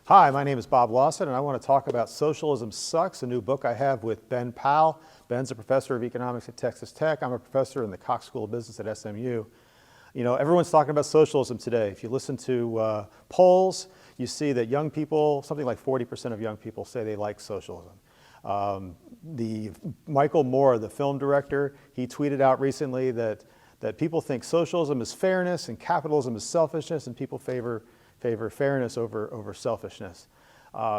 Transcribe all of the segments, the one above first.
Hi, my name is Bob Lawson, and I want to talk about Socialism Sucks, a new book I have with Ben Powell. Ben's a professor of economics at Texas Tech. I'm a professor in the Cox School of Business at SMU. You know, everyone's talking about socialism today. If you listen to polls, you see that young people, something like 40% of young people say they like socialism. Michael Moore, the film director, he tweeted out recently that people think socialism is fairness and capitalism is selfishness, and people favor fairness over selfishness.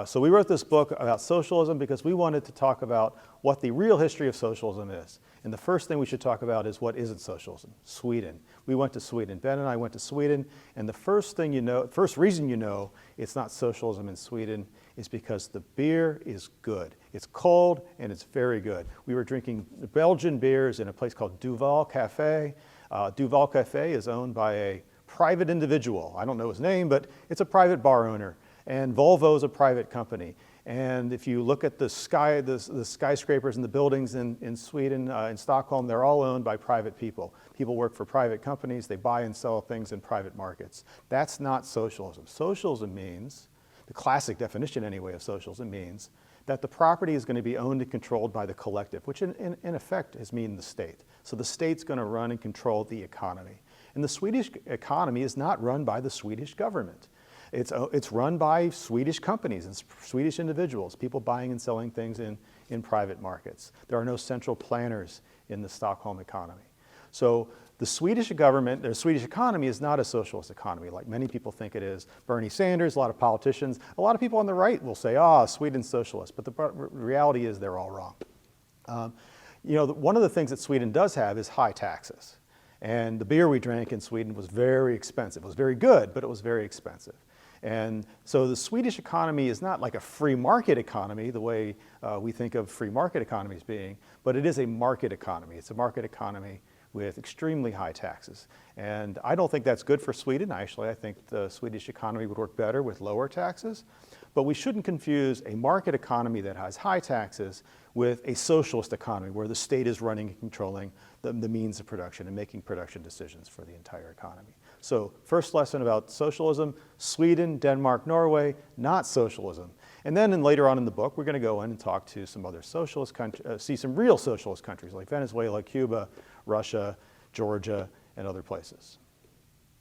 So we wrote this book about socialism because we wanted to talk about what the real history of socialism is. And the first thing we should talk about is what isn't socialism. Sweden. We went to Sweden. Ben and I went to Sweden, and the first reason you know it's not socialism in Sweden is because the beer is good. It's cold and it's very good. We were drinking Belgian beers in a place called Duval Cafe. Duval Cafe is owned by a private individual. I don't know his name, but it's a private bar owner. And Volvo is a private company. And if you look at the skyscrapers and the buildings in Sweden, in Stockholm, they're all owned by private people. People work for private companies. They buy and sell things in private markets. That's not socialism. Socialism means, the classic definition anyway of socialism means, that the property is going to be owned and controlled by the collective, which in effect has mean the state. So the state's going to run and control the economy. And the Swedish economy is not run by the Swedish government. It's run by Swedish companies and Swedish individuals, people buying and selling things in private markets. There are no central planners in the Stockholm economy. So the Swedish government, the Swedish economy is not a socialist economy like many people think it is. Bernie Sanders, a lot of politicians, a lot of people on the right will say, Sweden's socialist, but the reality is they're all wrong. One of the things that Sweden does have is high taxes. And the beer we drank in Sweden was very expensive. It was very good, but it was very expensive. And so the Swedish economy is not like a free market economy the way we think of free market economies being, but it is a market economy. It's a market economy with extremely high taxes. And I don't think that's good for Sweden. I think the Swedish economy would work better with lower taxes. But we shouldn't confuse a market economy that has high taxes with a socialist economy where the state is running and controlling the means of production and making production decisions for the entire economy. So first lesson about socialism, Sweden, Denmark, Norway, not socialism. And then later on in the book, we're going to go in and talk to some other socialist countries, see some real socialist countries like Venezuela, Cuba, Russia, Georgia, and other places.